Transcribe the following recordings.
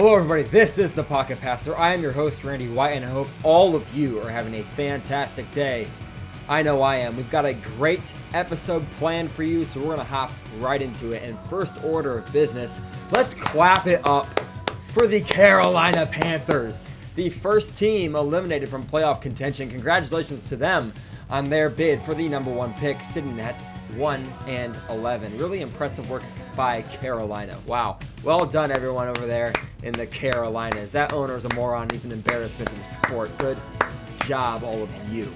Hello everybody, this is the Pocket Passer. I am your host Randy White and I hope all of you are having a fantastic day. I know I am. We've got a great episode planned for you, so we're going to hop right into it. And first order of business, let's clap it up for the Carolina Panthers. The first team eliminated from playoff contention. Congratulations to them on their bid for the number one pick, sitting at 1-11. Really impressive work by Carolina. Wow. Well done, everyone over there in the Carolinas. That owner's a moron. He's an embarrassment to the sport. Good job, all of you.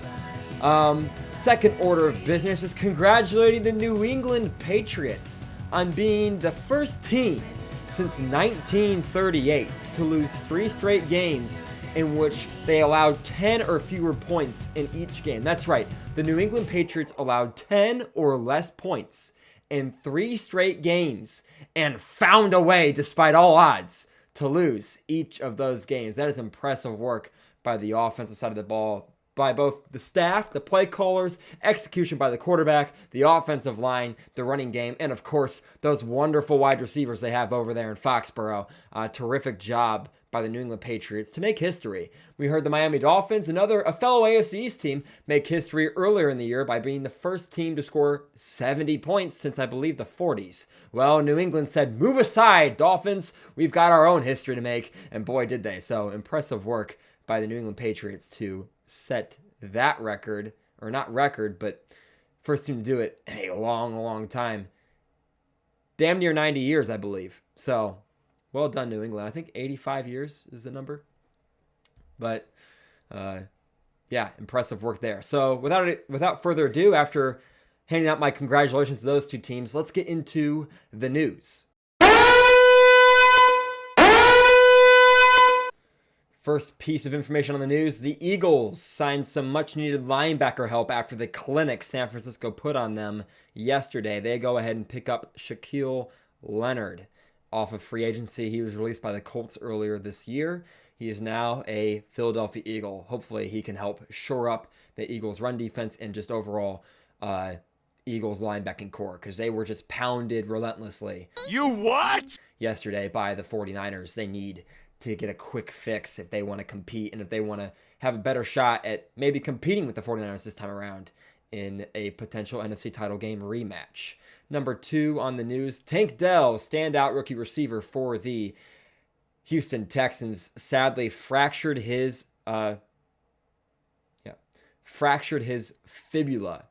Second order of business is congratulating the New England Patriots on being the first team since 1938 to lose 3 straight games in which they allowed 10 or fewer points in each game. That's right. The New England Patriots allowed 10 or less points in 3 straight games and found a way, despite all odds, to lose each of those games. That is impressive work by the offensive side of the ball, by both the staff, the play callers, execution by the quarterback, the offensive line, the running game, and of course, those wonderful wide receivers they have over there in Foxborough. Terrific job by the New England Patriots to make history. We heard the Miami Dolphins, a fellow AFC East team, make history earlier in the year by being the first team to score 70 points since, I believe, the 40s. Well, New England said, move aside, Dolphins. We've got our own history to make, and boy, did they. So impressive work by the New England Patriots to set that record, or not record, but first team to do it in a long time. Damn near 90 years, I believe. So, well done, New England. I think 85 years is the number. But, yeah, impressive work there. So, without further ado, after handing out my congratulations to those two teams, let's get into the news. First piece of information on the news, the Eagles signed some much-needed linebacker help after the clinic San Francisco put on them yesterday. They go ahead and pick up Shaquille Leonard off of free agency. He was released by the Colts earlier this year. He is now a Philadelphia Eagle. Hopefully he can help shore up the Eagles' run defense and just overall Eagles' linebacking core, because they were just pounded relentlessly. You what? Yesterday by the 49ers. They need to get a quick fix if they want to compete and if they want to have a better shot at maybe competing with the 49ers this time around in a potential NFC title game rematch. Number 2 on the news, Tank Dell, standout rookie receiver for the Houston Texans, sadly fractured his fibula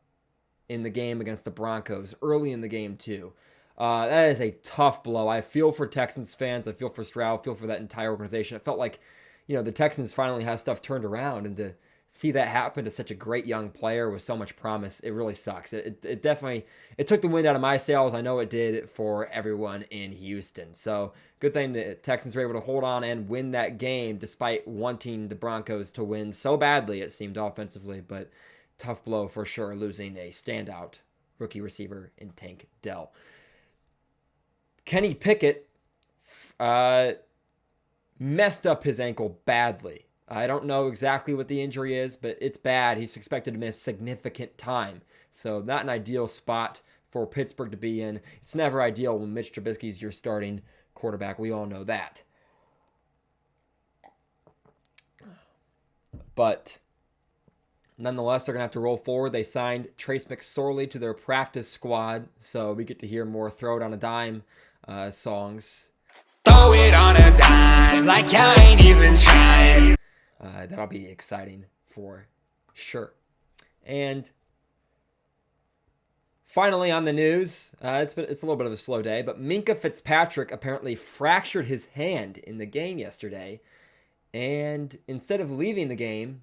in the game against the Broncos, early in the game too. That is a tough blow. I feel for Texans fans. I feel for Stroud. I feel for that entire organization. It felt like, the Texans finally have stuff turned around, and to see that happen to such a great young player with so much promise, it really sucks. It definitely took the wind out of my sails. I know it did for everyone in Houston. So good thing the Texans were able to hold on and win that game despite wanting the Broncos to win so badly, it seemed, offensively. But tough blow for sure, losing a standout rookie receiver in Tank Dell. Kenny Pickett messed up his ankle badly. I don't know exactly what the injury is, but it's bad. He's expected to miss significant time. So not an ideal spot for Pittsburgh to be in. It's never ideal when Mitch Trubisky's your starting quarterback. We all know that. But nonetheless, they're going to have to roll forward. They signed Trace McSorley to their practice squad, so we get to hear more Throw It on a Dime songs. Throw it on a dime like I ain't even trying. That'll be exciting for sure. And finally on the news, it's a little bit of a slow day, but Minkah Fitzpatrick apparently fractured his hand in the game yesterday. And instead of leaving the game,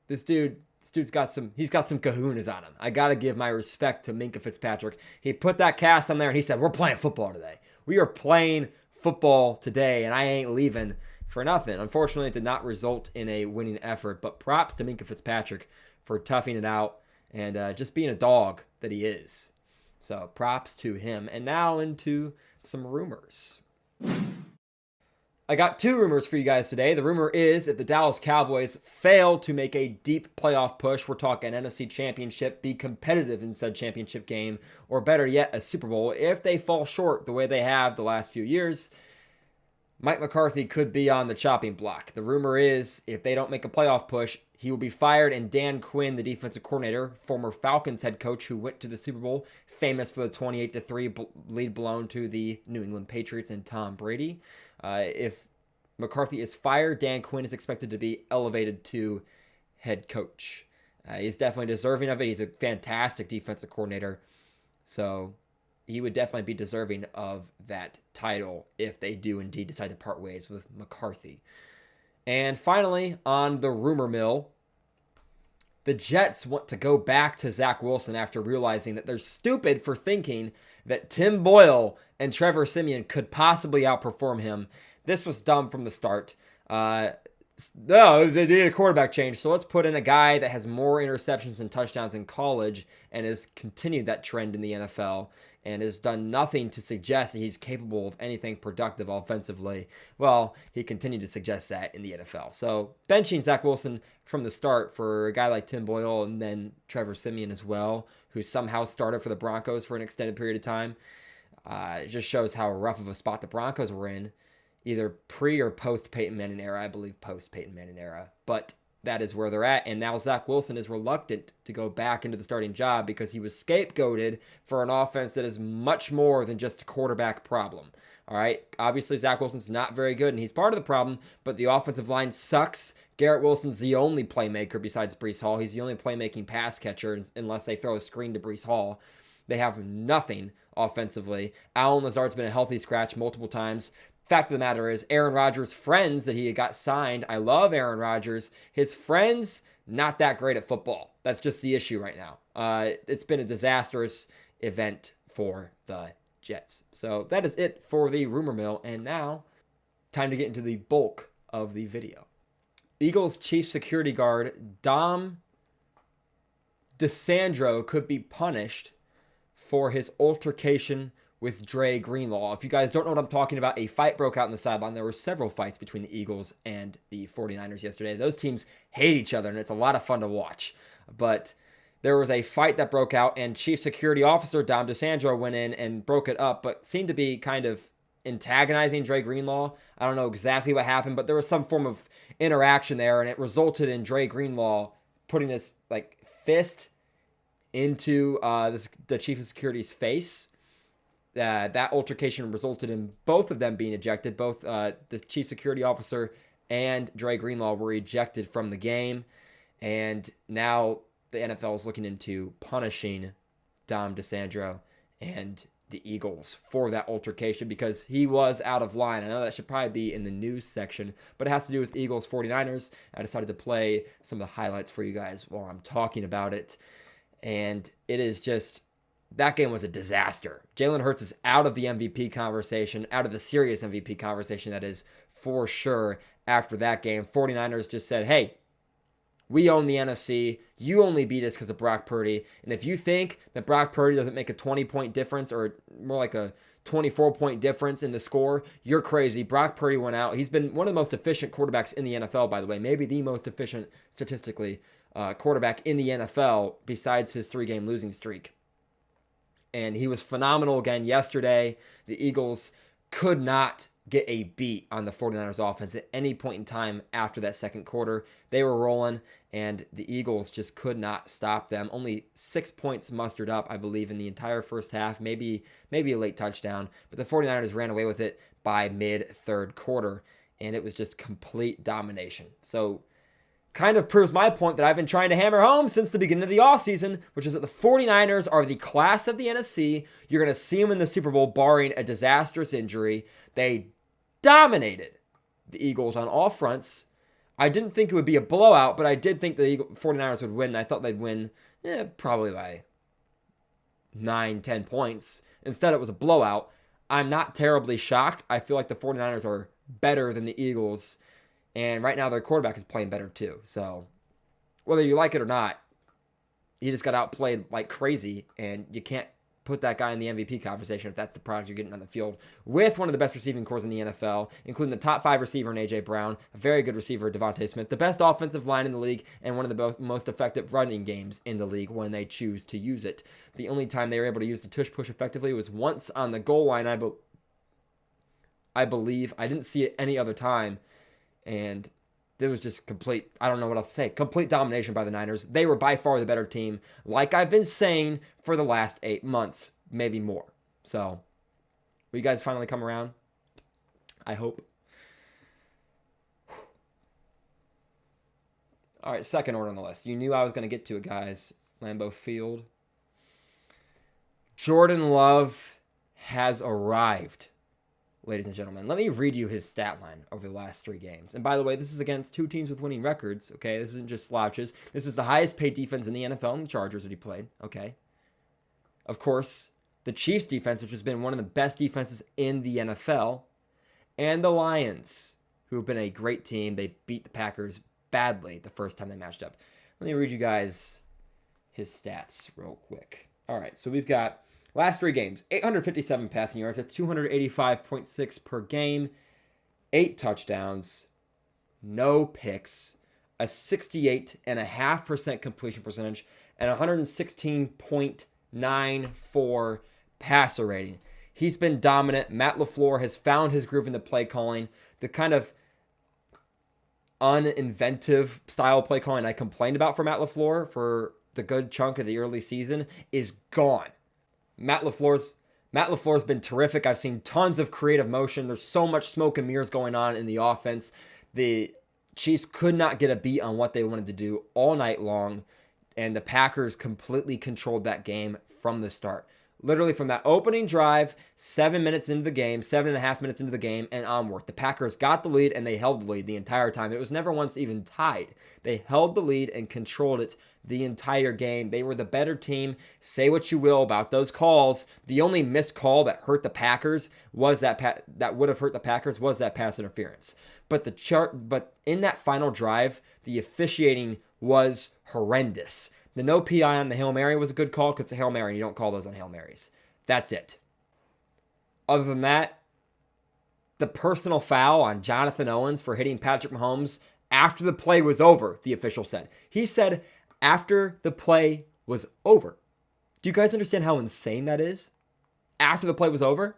this dude's got some kahunas on him. I got to give my respect to Minkah Fitzpatrick. He put that cast on there and he said, we're playing football today. We are playing football today and I ain't leaving for nothing. Unfortunately, it did not result in a winning effort, but props to Minkah Fitzpatrick for toughing it out and just being a dog that he is. So props to him. And now into some rumors. I got 2 rumors for you guys today. The rumor is if the Dallas Cowboys fail to make a deep playoff push, we're talking NFC Championship, be competitive in said championship game, or better yet, a Super Bowl. If they fall short the way they have the last few years, Mike McCarthy could be on the chopping block. The rumor is if they don't make a playoff push, he will be fired, and Dan Quinn, the defensive coordinator, former Falcons head coach who went to the Super Bowl, famous for the 28-3 lead blown to the New England Patriots and Tom Brady. If McCarthy is fired, Dan Quinn is expected to be elevated to head coach. He's definitely deserving of it. He's a fantastic defensive coordinator. So he would definitely be deserving of that title if they do indeed decide to part ways with McCarthy. And finally, on the rumor mill, the Jets want to go back to Zach Wilson after realizing that they're stupid for thinking that Tim Boyle and Trevor Siemian could possibly outperform him. This was dumb from the start. No, they need a quarterback change, so let's put in a guy that has more interceptions and touchdowns in college and has continued that trend in the NFL and has done nothing to suggest that he's capable of anything productive offensively. Well, he continued to suggest that in the NFL. So benching Zach Wilson from the start for a guy like Tim Boyle and then Trevor Siemian as well, who somehow started for the Broncos for an extended period of time, it just shows how rough of a spot the Broncos were in. Either pre or post Peyton Manning era. I believe post Peyton Manning era. But that is where they're at. And now Zach Wilson is reluctant to go back into the starting job because he was scapegoated for an offense that is much more than just a quarterback problem. All right. Obviously, Zach Wilson's not very good, and he's part of the problem, but the offensive line sucks. Garrett Wilson's the only playmaker besides Breece Hall. He's the only playmaking pass catcher unless they throw a screen to Breece Hall. They have nothing offensively. Allen Lazard's been a healthy scratch multiple times. Fact of the matter is, Aaron Rodgers' friends that he got signed, I love Aaron Rodgers. His friends, not that great at football. That's just the issue right now. It's been a disastrous event for the Jets. So that is it for the rumor mill. And now, time to get into the bulk of the video. Eagles chief security guard Dom DeSandro could be punished for his altercation with Dre Greenlaw. If you guys don't know what I'm talking about, a fight broke out in the sideline. There were several fights between the Eagles and the 49ers yesterday. Those teams hate each other, and it's a lot of fun to watch. But there was a fight that broke out, and Chief Security Officer Dom DeSandro went in and broke it up, but seemed to be kind of antagonizing Dre Greenlaw. I don't know exactly what happened, but there was some form of interaction there, and it resulted in Dre Greenlaw putting this fist into the Chief of Security's face. That altercation resulted in both of them being ejected. Both the chief security officer and Dre Greenlaw were ejected from the game. And now the NFL is looking into punishing Dom DeSandro and the Eagles for that altercation because he was out of line. I know that should probably be in the news section, but it has to do with Eagles 49ers. I decided to play some of the highlights for you guys while I'm talking about it. And it is just... that game was a disaster. Jalen Hurts is out of the MVP conversation, out of the serious MVP conversation, that is, for sure, after that game. 49ers just said, hey, we own the NFC. You only beat us because of Brock Purdy. And if you think that Brock Purdy doesn't make a 20-point difference or more like a 24-point difference in the score, you're crazy. Brock Purdy went out. He's been one of the most efficient quarterbacks in the NFL, by the way. Maybe the most efficient, statistically, quarterback in the NFL besides his 3-game losing streak. And he was phenomenal again yesterday. The Eagles could not get a beat on the 49ers offense at any point in time after that second quarter. They were rolling, and the Eagles just could not stop them. Only 6 points mustered up, I believe, in the entire first half. Maybe a late touchdown. But the 49ers ran away with it by mid-third quarter, and it was just complete domination. So kind of proves my point that I've been trying to hammer home since the beginning of the offseason, which is that the 49ers are the class of the NFC. You're going to see them in the Super Bowl, barring a disastrous injury. They dominated the Eagles on all fronts. I didn't think it would be a blowout, but I did think the 49ers would win. I thought they'd win probably by 9-10 points. Instead, it was a blowout. I'm not terribly shocked. I feel like the 49ers are better than the Eagles. And right now, their quarterback is playing better, too. So, whether you like it or not, he just got outplayed like crazy. And you can't put that guy in the MVP conversation if that's the product you're getting on the field. With one of the best receiving corps in the NFL, including the top 5 receiver in A.J. Brown, a very good receiver, Devontae Smith, the best offensive line in the league, and one of the most effective running games in the league when they choose to use it. The only time they were able to use the tush push effectively was once on the goal line, I believe. I didn't see it any other time. And it was just complete, I don't know what else to say, complete domination by the Niners. They were by far the better team, like I've been saying for the last 8 months, maybe more. So, will you guys finally come around? I hope. All right, second order on the list. You knew I was going to get to it, guys. Lambeau Field. Jordan Love has arrived, ladies and gentlemen. Let me read you his stat line over the last 3 games. And by the way, this is against 2 teams with winning records, okay? This isn't just slouches. This is the highest paid defense in the NFL and the Chargers that he played, okay? Of course, the Chiefs defense, which has been one of the best defenses in the NFL, and the Lions, who have been a great team. They beat the Packers badly the first time they matched up. Let me read you guys his stats real quick. All right, so we've got last 3 games, 857 passing yards at 285.6 per game, 8 touchdowns, no picks, a 68.5% completion percentage, and 116.94 passer rating. He's been dominant. Matt LaFleur has found his groove in the play calling. The kind of uninventive style play calling I complained about for Matt LaFleur for the good chunk of the early season is gone. Matt LaFleur's been terrific. I've seen tons of creative motion. There's so much smoke and mirrors going on in the offense. The Chiefs could not get a beat on what they wanted to do all night long, and the Packers completely controlled that game from the start. Literally from that opening drive, 7 minutes into the game, 7.5 minutes into the game, and onward. The Packers got the lead, and they held the lead the entire time. It was never once even tied. They held the lead and controlled it the entire game. They were the better team. Say what you will about those calls. The only missed call that hurt the Packers was that would have hurt the Packers was that pass interference. But in that final drive, the officiating was horrendous. The no PI on the Hail Mary was a good call because it's a Hail Mary and you don't call those on Hail Marys. That's it. Other than that, the personal foul on Jonathan Owens for hitting Patrick Mahomes after the play was over, the official said. He said after the play was over. Do you guys understand how insane that is? After the play was over?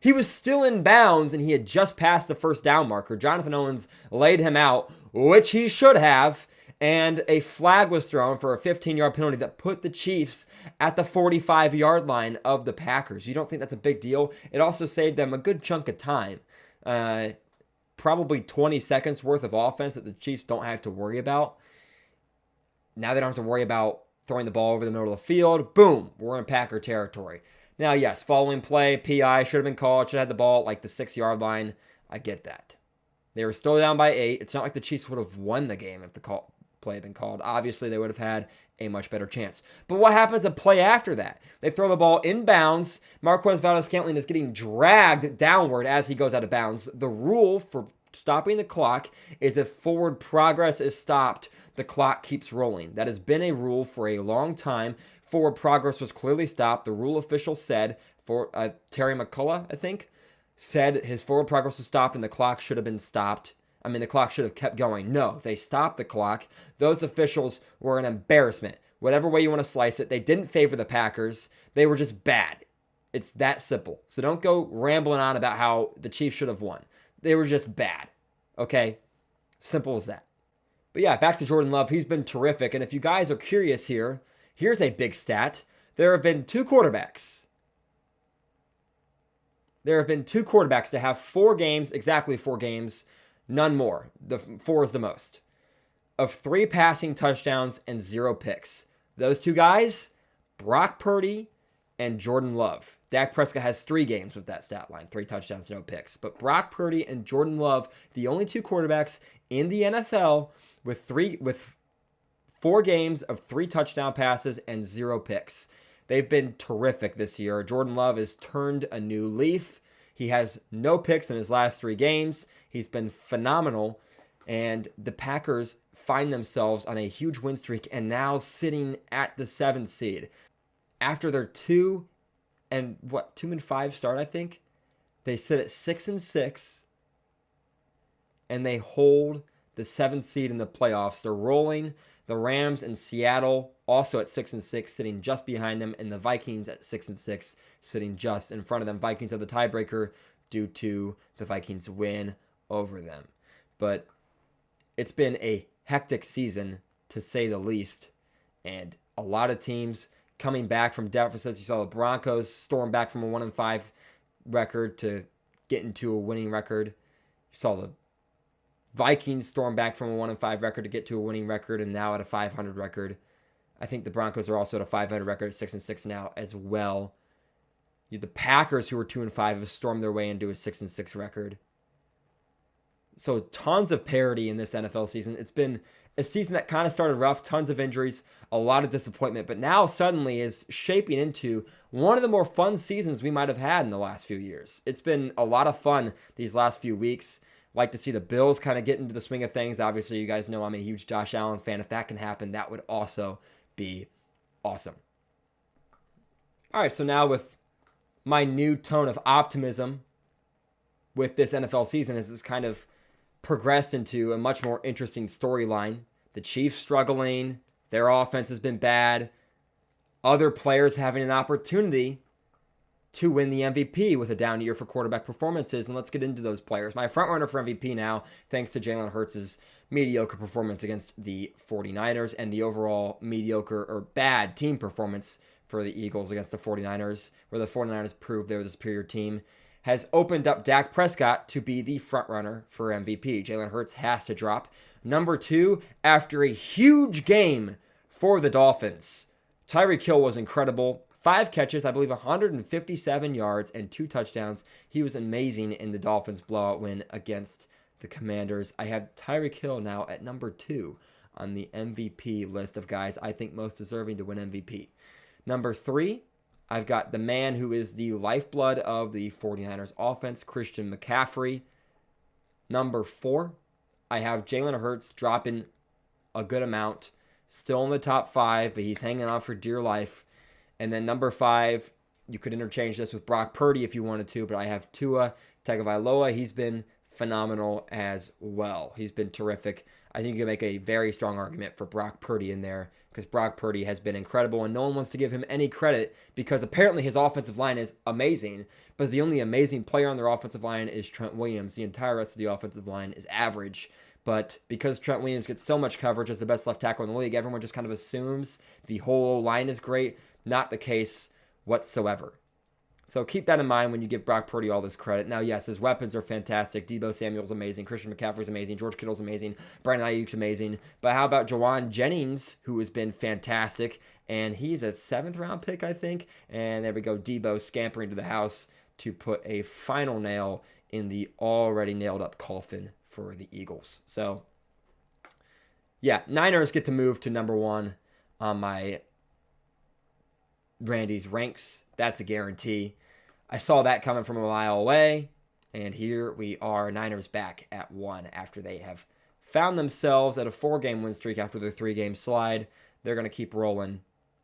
He was still in bounds and he had just passed the first down marker. Jonathan Owens laid him out, which he should have. And a flag was thrown for a 15-yard penalty that put the Chiefs at the 45-yard line of the Packers. You don't think that's a big deal? It also saved them a good chunk of time. Probably 20 seconds worth of offense that the Chiefs don't have to worry about. Now they don't have to worry about throwing the ball over the middle of the field. Boom, we're in Packer territory. Now, yes, following play, PI should have been called, should have had the ball at like the 6-yard line. I get that. They were still down by 8. It's not like the Chiefs would have won the game if the play had been called. Obviously, they would have had a much better chance. But what happens a play after that? They throw the ball inbounds. Marquez Valdes-Scantling is getting dragged downward as he goes out of bounds. The rule for stopping the clock is if forward progress is stopped, the clock keeps rolling. That has been a rule for a long time. Forward progress was clearly stopped. The rule official said, for Terry McCullough, I think, said his forward progress was stopped and the clock should have been stopped. The clock should have kept going. No, they stopped the clock. Those officials were an embarrassment. Whatever way you want to slice it, they didn't favor the Packers. They were just bad. It's that simple. So don't go rambling on about how the Chiefs should have won. They were just bad. Okay? Simple as that. But yeah, back to Jordan Love. He's been terrific. And if you guys are curious here, here's a big stat. There have been 2 quarterbacks. There have been 2 quarterbacks to have 4 games, exactly 4 games, none more. The 4 is the most. Of 3 passing touchdowns and 0 picks. Those 2 guys, Brock Purdy and Jordan Love. Dak Prescott has 3 games with that stat line, 3 touchdowns, no picks. But Brock Purdy and Jordan Love, the only 2 quarterbacks in the NFL with 4 games of 3 touchdown passes and 0 picks. They've been terrific this year. Jordan Love has turned a new leaf. He has no picks in his last 3 games. He's been phenomenal. And the Packers find themselves on a huge win streak and now sitting at the 7th seed. After their 2-5 start, I think, they sit at 6-6 and they hold the 7th seed in the playoffs. They're rolling. The Rams and Seattle also at 6-6, sitting just behind them, and the Vikings at 6-6, sitting just in front of them. Vikings have the tiebreaker due to the Vikings win over them. But it's been a hectic season, to say the least, and a lot of teams coming back from deficits. You saw the Broncos storm back from a 1-5 record to get into a winning record. You saw the Vikings storm back from a 1-5 record to get to a winning record, and now at a 500 record. I think the Broncos are also at a 500 record, 6-6 now as well. The Packers, who were 2-5, have stormed their way into a 6-6 record. So tons of parity in this NFL season. It's been a season that kind of started rough, tons of injuries, a lot of disappointment, but now suddenly is shaping into one of the more fun seasons we might have had in the last few years. It's been a lot of fun these last few weeks. Like to see the Bills kind of get into the swing of things. Obviously, you guys know I'm a huge Josh Allen fan. If that can happen, that would also be awesome. All right, so now with my new tone of optimism with this NFL season, as this kind of progressed into a much more interesting storyline. The Chiefs struggling, their offense has been bad, other players having an opportunity to win the MVP with a down year for quarterback performances, and let's get into those players. My front runner for MVP now, thanks to Jalen Hurts' mediocre performance against the 49ers and the overall mediocre or bad team performance for the Eagles against the 49ers, where the 49ers proved they were the superior team, has opened up Dak Prescott to be the front runner for MVP. Jalen Hurts has to drop. Number 2, after a huge game for the Dolphins, Tyreek Hill was incredible. 5 catches, I believe 157 yards and 2 touchdowns. He was amazing in the Dolphins' blowout win against the Commanders. I have Tyreek Hill now at number 2 on the MVP list of guys I think most deserving to win MVP. Number 3, I've got the man who is the lifeblood of the 49ers offense, Christian McCaffrey. Number 4, I have Jalen Hurts dropping a good amount. Still in the top 5, but he's hanging on for dear life. And then number 5, you could interchange this with Brock Purdy if you wanted to, but I have Tua Tagovailoa. He's been phenomenal as well. He's been terrific. I think you can make a very strong argument for Brock Purdy in there because Brock Purdy has been incredible, and no one wants to give him any credit because apparently his offensive line is amazing, but the only amazing player on their offensive line is Trent Williams. The entire rest of the offensive line is average, but because Trent Williams gets so much coverage as the best left tackle in the league, everyone just kind of assumes the whole line is great. Not the case whatsoever. So keep that in mind when you give Brock Purdy all this credit. Now, yes, his weapons are fantastic. Deebo Samuel's amazing. Christian McCaffrey's amazing. George Kittle's amazing. Brandon Ayuk's amazing. But how about Jawan Jennings, who has been fantastic? And he's a 7th-round pick, I think. And there we go. Deebo scampering to the house to put a final nail in the already nailed-up coffin for the Eagles. So, yeah, Niners get to move to number 1 on my Randy's ranks. That's a guarantee. I saw that coming from a mile away, and here we are, Niners back at 1 after they have found themselves at a 4-game win streak after their 3-game slide. They're going to keep rolling.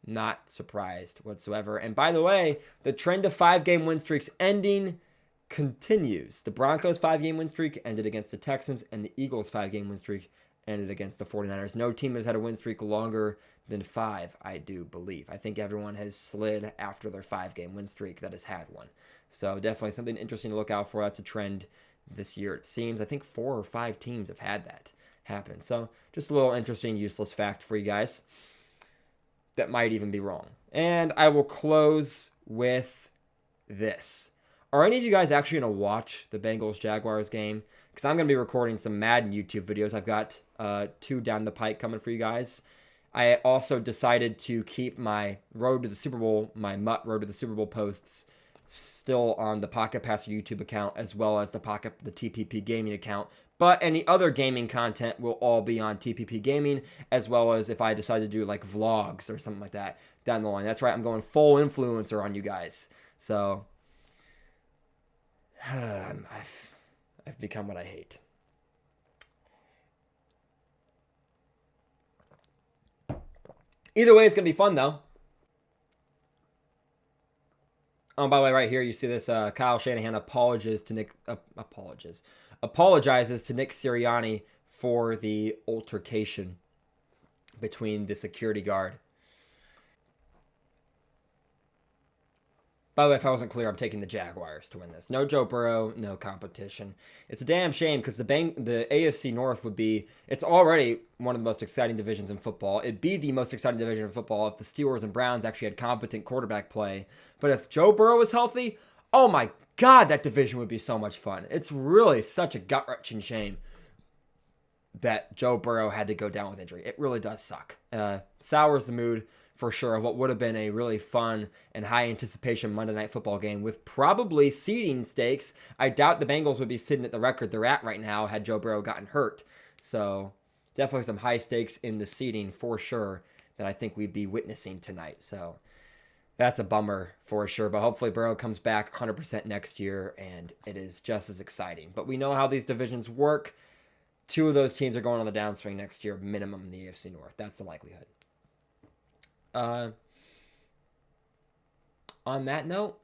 Not surprised whatsoever. And by the way, the trend of 5-game win streaks ending continues. The Broncos' 5-game win streak ended against the Texans, and the Eagles' 5-game win streak ended against the 49ers. No team has had a win streak longer than 5, I do believe. I think everyone has slid after their 5-game win streak that has had one. So definitely something interesting to look out for. That's a trend this year, it seems. I think 4 or 5 teams have had that happen. So just a little interesting, useless fact for you guys that might even be wrong. And I will close with this. Are any of you guys actually going to watch the Bengals-Jaguars game? Because I'm going to be recording some Madden YouTube videos. I've got 2 down the pike coming for you guys. I also decided to keep my Road to the Super Bowl, my Mutt Road to the Super Bowl posts still on the Pocket Passer YouTube account as well as the TPP Gaming account. But any other gaming content will all be on TPP Gaming, as well as if I decide to do like vlogs or something like that down the line. That's right, I'm going full influencer on you guys. So I've become what I hate. Either way, it's going to be fun, though. Oh, by the way, right here, you see this. Kyle Shanahan apologizes to Nick Sirianni for the altercation between the security guard. By the way, if I wasn't clear, I'm taking the Jaguars to win this. No Joe Burrow, no competition. It's a damn shame because the AFC North it's already one of the most exciting divisions in football. It'd be the most exciting division in football if the Steelers and Browns actually had competent quarterback play. But if Joe Burrow was healthy, oh my God, that division would be so much fun. It's really such a gut-wrenching shame that Joe Burrow had to go down with injury. It really does suck. Sours the mood for sure of what would have been a really fun and high anticipation Monday Night Football game with probably seeding stakes. I doubt the Bengals would be sitting at the record they're at right now had Joe Burrow gotten hurt. So definitely some high stakes in the seeding for sure that I think we'd be witnessing tonight. So that's a bummer for sure. But hopefully Burrow comes back 100% next year and it is just as exciting. But we know how these divisions work. 2 of those teams are going on the downswing next year, minimum in the AFC North. That's the likelihood. On that note,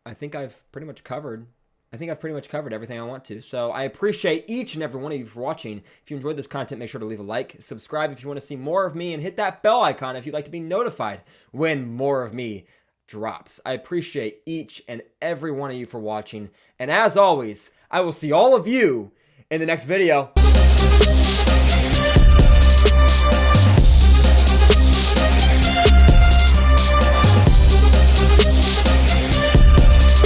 I think I've pretty much covered everything I want to. So I appreciate each and every one of you for watching. If you enjoyed this content, make sure to leave a like, subscribe if you want to see more of me, and hit that bell icon if you'd like to be notified when more of me drops. I appreciate each and every one of you for watching. And as always, I will see all of you in the next video.